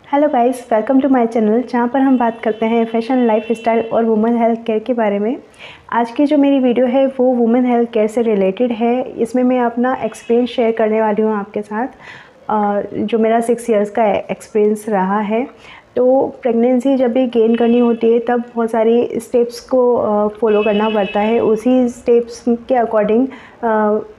Hello guys, welcome to my channel जहाँ पर हम बात करते हैं फैशन, लाइफस्टाइल और वुमेन हेल्थ केयर के बारे में। आज की जो मेरी वीडियो है वो वुमेन हेल्थ केयर से रिलेटेड है। इसमें मैं अपना एक्सपीरियंस शेयर करने वाली हूँ आपके साथ, जो मेरा 6 इयर्स का एक्सपीरियंस रहा है। तो प्रेगनेंसी जब भी गेन करनी होती है तब बहुत सारी स्टेप्स को फॉलो करना पड़ता है। उसी स्टेप्स के अकॉर्डिंग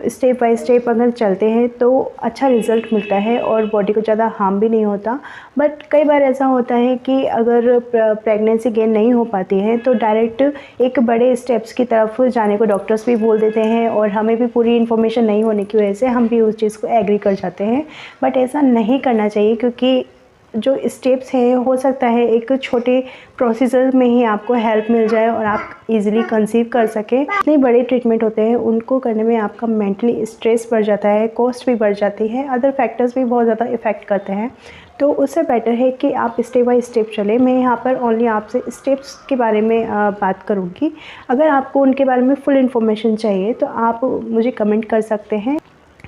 स्टेप बाय स्टेप अगर चलते हैं तो अच्छा रिज़ल्ट मिलता है और बॉडी को ज़्यादा हार्म भी नहीं होता। बट कई बार ऐसा होता है कि अगर प्रेगनेंसी गेन नहीं हो पाती है तो डायरेक्ट एक बड़े स्टेप्स की तरफ जाने को डॉक्टर्स भी बोल देते हैं और हमें भी पूरी इन्फॉर्मेशन नहीं होने की वजह से हम भी उस चीज़ को एग्री कर जाते हैं। बट ऐसा नहीं करना चाहिए, क्योंकि जो स्टेप्स हैं हो सकता है एक छोटे प्रोसीजर में ही आपको हेल्प मिल जाए और आप इजीली कंसीव कर सकें। इतने बड़े ट्रीटमेंट होते हैं उनको करने में आपका मेंटली स्ट्रेस बढ़ जाता है, कॉस्ट भी बढ़ जाती है, अदर फैक्टर्स भी बहुत ज़्यादा इफ़ेक्ट करते हैं। तो उससे बेटर है कि आप स्टेप बाय स्टेप चलें। मैं यहाँ पर ओनली आपसे स्टेप्स के बारे में बात करूँगी। अगर आपको उनके बारे में फुल इन्फॉर्मेशन चाहिए तो आप मुझे कमेंट कर सकते हैं।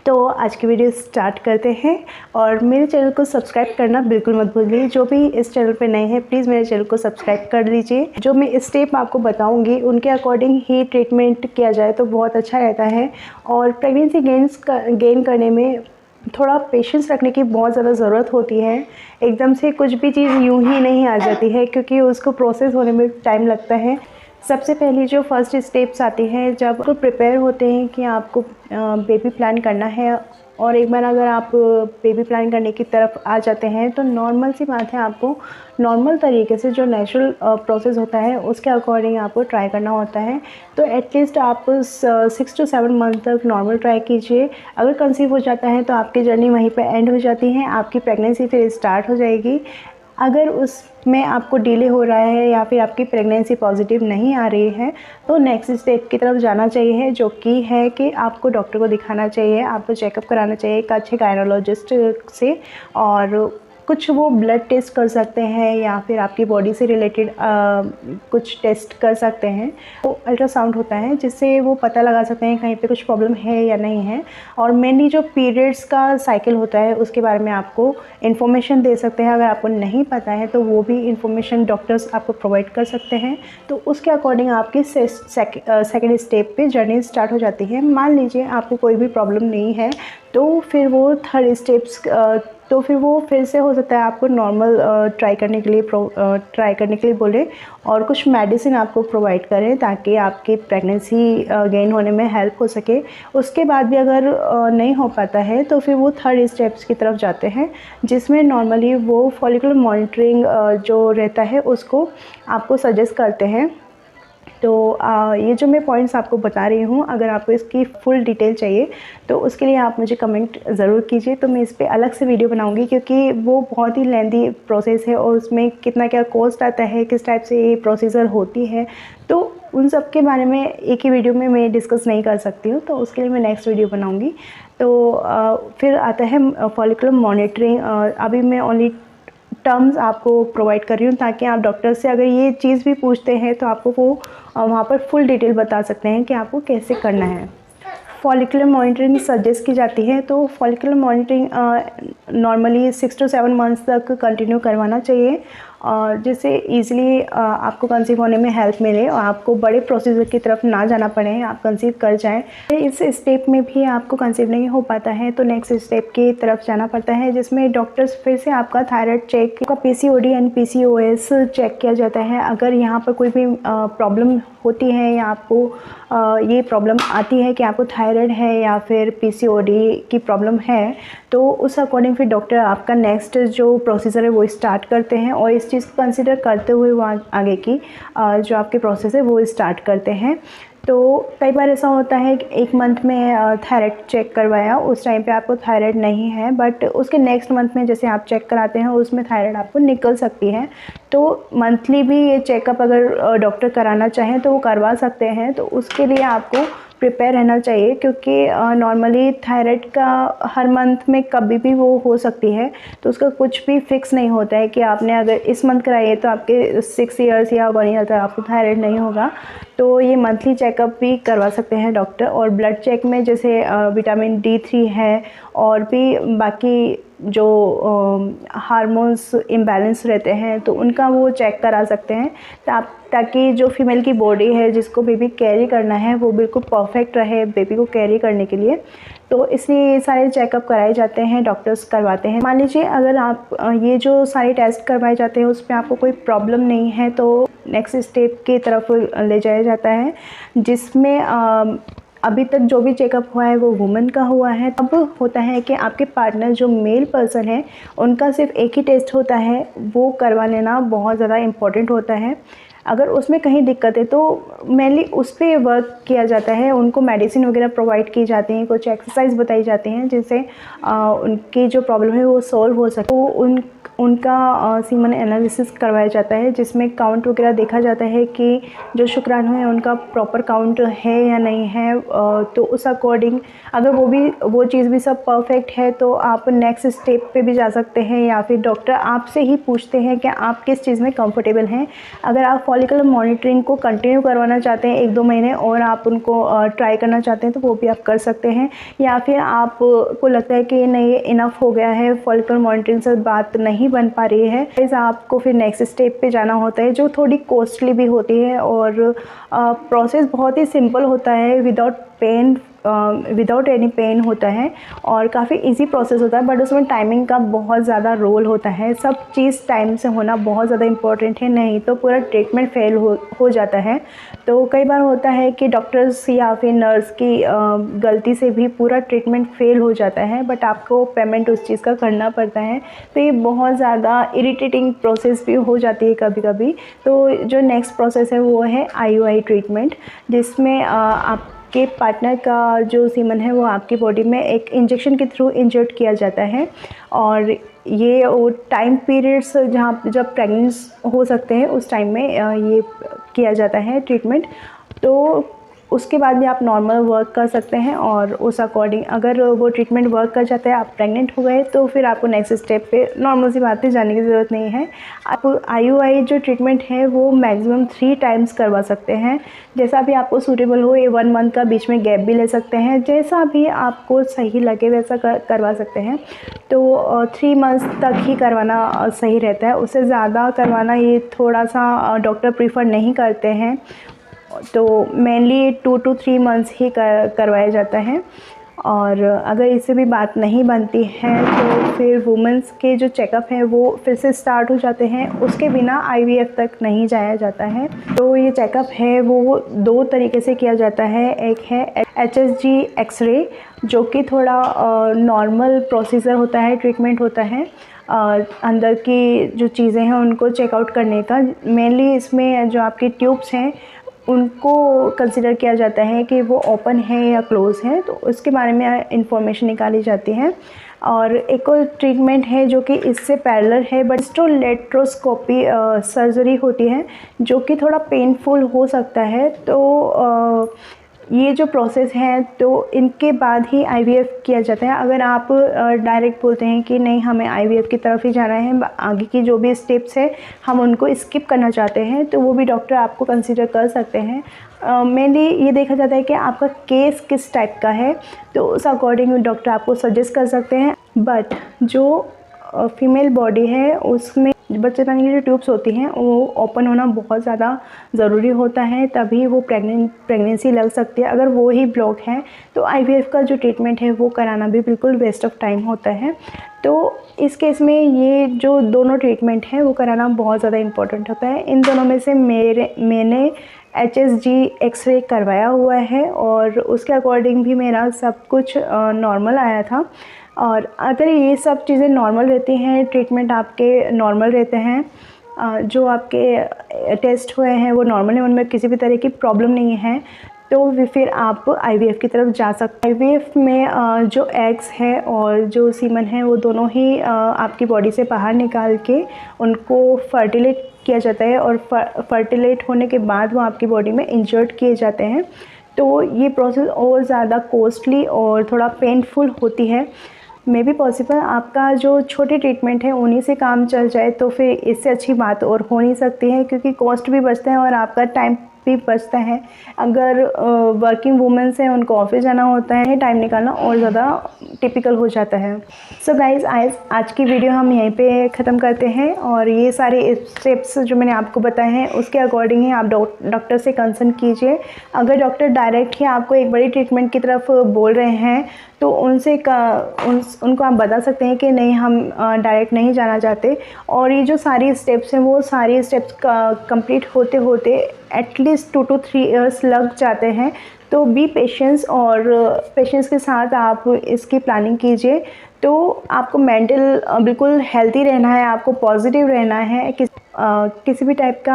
तो आज की वीडियो स्टार्ट करते हैं और मेरे चैनल को सब्सक्राइब करना बिल्कुल मत भूलिए। जो भी इस चैनल पे नए हैं प्लीज़ मेरे चैनल को सब्सक्राइब कर लीजिए। जो मैं स्टेप आपको बताऊंगी उनके अकॉर्डिंग ही ट्रीटमेंट किया जाए तो बहुत अच्छा रहता है। और प्रेगनेंसी गेन करने में थोड़ा पेशेंस रखने की बहुत ज़्यादा ज़रूरत होती है। एकदम से कुछ भी चीज़ यूँ ही नहीं आ जाती है, क्योंकि उसको प्रोसेस होने में टाइम लगता है। सबसे पहली जो फर्स्ट स्टेप्स आती है जब आपको प्रिपेयर होते हैं कि आपको बेबी प्लान करना है, और एक बार अगर आप बेबी प्लान करने की तरफ आ जाते हैं तो नॉर्मल सी बात है, आपको नॉर्मल तरीके से जो नेचुरल प्रोसेस होता है उसके अकॉर्डिंग आपको ट्राई करना होता है। तो एटलीस्ट आप 6 to 7 मंथ तक नॉर्मल ट्राई कीजिए। अगर कंसीव हो जाता है तो आपकी जर्नी वहीं पे एंड हो जाती है, आपकी प्रेगनेंसी फिर स्टार्ट हो जाएगी। अगर उसमें आपको डिले हो रहा है या फिर आपकी प्रेगनेंसी पॉजिटिव नहीं आ रही है तो नेक्स्ट स्टेप की तरफ जाना चाहिए, जो कि है कि आपको डॉक्टर को दिखाना चाहिए, आपको चेकअप कराना चाहिए एक अच्छे गायनोलॉजिस्ट से। और कुछ वो ब्लड टेस्ट कर सकते हैं या फिर आपकी बॉडी से रिलेटेड कुछ टेस्ट कर सकते हैं। तो अल्ट्रासाउंड होता है जिससे वो पता लगा सकते हैं कहीं पे कुछ प्रॉब्लम है या नहीं है। और मेनली जो पीरियड्स का साइकिल होता है उसके बारे में आपको इन्फॉर्मेशन दे सकते हैं। अगर आपको नहीं पता है तो वो भी इन्फॉर्मेशन डॉक्टर्स आपको प्रोवाइड कर सकते हैं। तो उसके अकॉर्डिंग आपकी सेकेंड स्टेप पे जर्नी स्टार्ट हो जाती है। मान लीजिए आपको कोई भी प्रॉब्लम नहीं है तो फिर वो थर्ड स्टेप्स तो फिर वो फिर से हो सकता है आपको नॉर्मल ट्राई करने के लिए बोले और कुछ मेडिसिन आपको प्रोवाइड करें ताकि आपकी प्रेगनेंसी गेन होने में हेल्प हो सके। उसके बाद भी अगर नहीं हो पाता है तो फिर वो थर्ड स्टेप्स की तरफ जाते हैं, जिसमें नॉर्मली वो फॉलिकुलर मॉनिटरिंग जो रहता है उसको आपको सजेस्ट करते हैं। तो ये जो मैं पॉइंट्स आपको बता रही हूँ, अगर आपको इसकी फुल डिटेल चाहिए तो उसके लिए आप मुझे कमेंट ज़रूर कीजिए। तो मैं इस पर अलग से वीडियो बनाऊँगी, क्योंकि वो बहुत ही लेंथी प्रोसेस है और उसमें कितना क्या कॉस्ट आता है, किस टाइप से ये प्रोसीजर होती है, तो उन सब के बारे में एक ही वीडियो में मैं डिस्कस नहीं कर सकती हूँ। तो उसके लिए मैं नेक्स्ट वीडियो बनाऊँगी। तो फिर आता है फॉलिकुलर मॉनिटरिंग। अभी मैं ओनली टर्म्स आपको प्रोवाइड कर रही हूँ ताकि आप डॉक्टर से अगर ये चीज़ भी पूछते हैं तो आपको वो वहाँ पर फुल डिटेल बता सकते हैं कि आपको कैसे करना है। फॉलिकुलर मॉनिटरिंग सजेस्ट की जाती है। तो follicular monitoring normally 6 to 7 months तक कंटिन्यू करवाना चाहिए, और जिससे ईज़िली आपको कंसीव होने में हेल्प मिले और आपको बड़े प्रोसीजर की तरफ ना जाना पड़े, आप कंसीव कर जाएं। इस स्टेप में भी आपको कंसीव नहीं हो पाता है तो नेक्स्ट स्टेप की तरफ जाना पड़ता है, जिसमें डॉक्टर्स फिर से आपका थायराइड चेक, आपका पीसीओडी एंड पीसीओएस चेक किया जाता है। अगर यहाँ पर कोई भी प्रॉब्लम होती है या आपको ये प्रॉब्लम आती है कि आपको थायराइड है या फिर पीसीओडी की प्रॉब्लम है, तो उस अकॉर्डिंग फिर डॉक्टर आपका नेक्स्ट जो प्रोसीजर है वो स्टार्ट करते हैं और इस चीज़ को कंसिडर करते हुए वो आगे की जो आपके प्रोसेस है वो स्टार्ट करते हैं। तो कई बार ऐसा होता है कि एक मंथ में थायराइड चेक करवाया, उस टाइम पे आपको थायराइड नहीं है, बट उसके नेक्स्ट मंथ में जैसे आप चेक कराते हैं उसमें थायराइड आपको निकल सकती है। तो मंथली भी ये चेकअप अगर डॉक्टर कराना चाहें तो वो करवा सकते हैं। तो उसके लिए आपको प्रिपेयर रहना चाहिए, क्योंकि नॉर्मली थायराइड का हर मंथ में कभी भी वो हो सकती है, तो उसका कुछ भी फिक्स नहीं होता है कि आपने अगर इस मंथ कराइए तो आपके 6 इयर्स या 1 ईयर तक आपको थायराइड नहीं होगा। तो ये मंथली चेकअप भी करवा सकते हैं डॉक्टर। और ब्लड चेक में जैसे विटामिन D3 है और भी बाकी जो हार्मोन्स इम्बैलेंस रहते हैं तो उनका वो चेक करा सकते हैं, ताकि जो फीमेल की बॉडी है जिसको बेबी कैरी करना है वो बिल्कुल परफेक्ट रहे बेबी को कैरी करने के लिए। तो इसलिए ये सारे चेकअप कराए जाते हैं, डॉक्टर्स करवाते हैं। मान लीजिए अगर आप ये जो सारे टेस्ट करवाए जाते हैं उसमें आपको कोई प्रॉब्लम नहीं है तो नेक्स्ट स्टेप की तरफ ले जाया जाता है, जिसमें अभी तक जो भी चेकअप हुआ है वो वुमेन का हुआ है। अब होता है कि आपके पार्टनर जो मेल पर्सन है उनका सिर्फ एक ही टेस्ट होता है, वो करवा लेना बहुत ज़्यादा इम्पॉर्टेंट होता है। अगर उसमें कहीं दिक्कत है तो मेनली उस पर वर्क किया जाता है, उनको मेडिसिन वगैरह प्रोवाइड की जाती हैं, कुछ एक्सरसाइज बताई जाती हैं जिससे उनकी जो प्रॉब्लम है वो सॉल्व हो सके। तो उनका सीमन एनालिसिस करवाया जाता है, जिसमें काउंट वगैरह देखा जाता है कि जो शुक्राणु है उनका प्रॉपर काउंट है या नहीं है। तो उस अकॉर्डिंग अगर वो चीज़ भी सब परफेक्ट है तो आप नेक्स्ट स्टेप पे भी जा सकते हैं, या फिर डॉक्टर आपसे ही पूछते हैं कि आप किस चीज़ में कंफर्टेबल हैं। अगर आप फॉलिकुलर मॉनिटरिंग को कंटिन्यू करवाना चाहते हैं 1-2 महीने और आप उनको ट्राई करना चाहते हैं तो वो भी आप कर सकते हैं, या फिर आपको लगता है कि नहीं इनफ हो गया है, फॉलिकुलर मॉनिटरिंग से बात नहीं बन पा रही है, इस आपको फिर नेक्स्ट स्टेप पे जाना होता है, जो थोड़ी कॉस्टली भी होती है। और प्रोसेस बहुत ही सिंपल होता है, विदाउट एनी पेन होता है और काफ़ी इजी प्रोसेस होता है, बट उसमें टाइमिंग का बहुत ज़्यादा रोल होता है। सब चीज़ टाइम से होना बहुत ज़्यादा इम्पोर्टेंट है, नहीं तो पूरा ट्रीटमेंट फेल हो जाता है। तो कई बार होता है कि डॉक्टर्स या फिर नर्स की गलती से भी पूरा ट्रीटमेंट फेल हो जाता है, बट आपको पेमेंट उस चीज़ का करना पड़ता है। तो ये बहुत ज़्यादा इरिटेटिंग प्रोसेस भी हो जाती है कभी कभी। तो जो नेक्स्ट प्रोसेस है वो है IUI ट्रीटमेंट, जिसमें आपके पार्टनर का जो सीमन है वो आपकी बॉडी में एक इंजेक्शन के थ्रू इंजर्ट किया जाता है। और ये वो टाइम पीरियड्स जब प्रेगनेंट हो सकते हैं उस टाइम में ये किया जाता है ट्रीटमेंट। तो उसके बाद भी आप नॉर्मल वर्क कर सकते हैं, और उस अकॉर्डिंग अगर वो ट्रीटमेंट वर्क कर जाता है, आप प्रेग्नेंट हो गए, तो फिर आपको नेक्स्ट स्टेप पे नॉर्मल सी बात है जाने की ज़रूरत नहीं है। आप IUI जो ट्रीटमेंट है वो मैक्सिमम 3 टाइम्स करवा सकते हैं, जैसा भी आपको सूटेबल हो। ये 1 मंथ का बीच में गैप भी ले सकते हैं, जैसा भी आपको सही लगे वैसा करवा सकते हैं। तो 3 मंथ्स तक ही करवाना सही रहता है, उससे ज़्यादा करवाना ये थोड़ा सा डॉक्टर प्रीफर नहीं करते हैं। तो मेनली 2 to 3 मंथ्स ही करवाया जाता है। और अगर इससे भी बात नहीं बनती है तो फिर वुमेंस के जो चेकअप है वो फिर से स्टार्ट हो जाते हैं, उसके बिना IVF तक नहीं जाया जाता है। तो ये चेकअप है वो 2 तरीके से किया जाता है। एक है HSG एक्सरे, जो कि थोड़ा नॉर्मल प्रोसीजर होता है, ट्रीटमेंट होता है अंदर की जो चीज़ें हैं उनको चेकआउट करने का। मेनली इसमें जो आपकी ट्यूब्स हैं उनको कंसिडर किया जाता है कि वो ओपन है या क्लोज़ है, तो उसके बारे में इंफॉर्मेशन निकाली जाती है। और एक और ट्रीटमेंट है जो कि इससे पैरेलल है, बट हिस्टेरोलेप्रोस्कोपी सर्जरी होती है जो कि थोड़ा पेनफुल हो सकता है। तो ये जो प्रोसेस है तो इनके बाद ही IVF किया जाता है। अगर आप डायरेक्ट बोलते हैं कि नहीं हमें IVF की तरफ ही जाना है, आगे की जो भी स्टेप्स है हम उनको स्किप करना चाहते हैं, तो वो भी डॉक्टर आपको कंसीडर कर सकते हैं। मेनली ये देखा जाता है कि आपका केस किस टाइप का है, तो उस अकॉर्डिंग डॉक्टर आपको सजेस्ट कर सकते हैं। बट जो फीमेल बॉडी है उसमें बच्चेदानी की जो ट्यूब्स होती हैं वो ओपन होना बहुत ज़्यादा ज़रूरी होता है, तभी वो प्रेगनेंसी लग सकती है। अगर वो ही ब्लॉक है तो IVF का जो ट्रीटमेंट है वो कराना भी बिल्कुल वेस्ट ऑफ टाइम होता है। तो इस केस में ये जो दोनों ट्रीटमेंट हैं वो कराना बहुत ज़्यादा इम्पोर्टेंट होता है। इन दोनों में से मैंने HSG एक्सरे करवाया हुआ है और उसके अकॉर्डिंग भी मेरा सब कुछ नॉर्मल आया था। और अगर ये सब चीज़ें नॉर्मल रहती हैं, ट्रीटमेंट आपके नॉर्मल रहते हैं, जो आपके टेस्ट हुए हैं वो नॉर्मल है, उनमें किसी भी तरह की प्रॉब्लम नहीं है, तो फिर आप IVF की तरफ जा सकते हैं। IVF में जो एग्स है और जो सीमन है वो दोनों ही आपकी बॉडी से बाहर निकाल के उनको फर्टिलेट किया जाता है, और फर्टिलेट होने के बाद वो आपकी बॉडी में इंजर्ट किए जाते हैं। तो ये प्रोसेस और ज़्यादा कॉस्टली और थोड़ा पेनफुल होती है। मे बी पॉसिबल आपका जो छोटे ट्रीटमेंट है उन्हीं से काम चल जाए, तो फिर इससे अच्छी बात और हो नहीं सकती है, क्योंकि कॉस्ट भी बचता है और आपका टाइम भी बचता है। अगर वर्किंग वुमेन्स हैं उनको ऑफिस जाना होता है, टाइम निकालना और ज़्यादा टिपिकल हो जाता है। सो गाइज़, आज की वीडियो हम यहीं पे ख़त्म करते हैं, और ये सारे स्टेप्स जो मैंने आपको बताए हैं उसके अकॉर्डिंग ही आप डॉक्टर से कंसल्ट कीजिए। अगर डॉक्टर डायरेक्ट ही आपको एक बड़ी ट्रीटमेंट की तरफ बोल रहे हैं तो उनको आप बता सकते हैं कि नहीं, हम डायरेक्ट नहीं जाना चाहते। और ये जो सारी स्टेप्स हैं वो सारी स्टेप्स कंप्लीट होते होते एटलीस्ट 2 to 3 इयर्स लग जाते हैं। तो बी पेशेंस, और पेशेंस के साथ आप इसकी प्लानिंग कीजिए। तो आपको मेंटल बिल्कुल हेल्दी रहना है, आपको पॉजिटिव रहना है, किसी भी टाइप का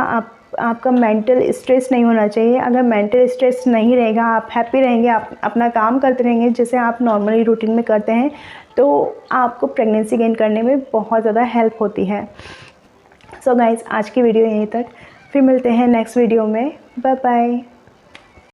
आपका मेंटल स्ट्रेस नहीं होना चाहिए। अगर मेंटल स्ट्रेस नहीं रहेगा, आप हैप्पी रहेंगे, आप अपना काम करते रहेंगे जैसे आप नॉर्मली रूटीन में करते हैं, तो आपको प्रेगनेंसी गेन करने में बहुत ज़्यादा हेल्प होती है। सो गाइज़, आज की वीडियो यहीं तक, फिर मिलते हैं नेक्स्ट वीडियो में। Bye bye.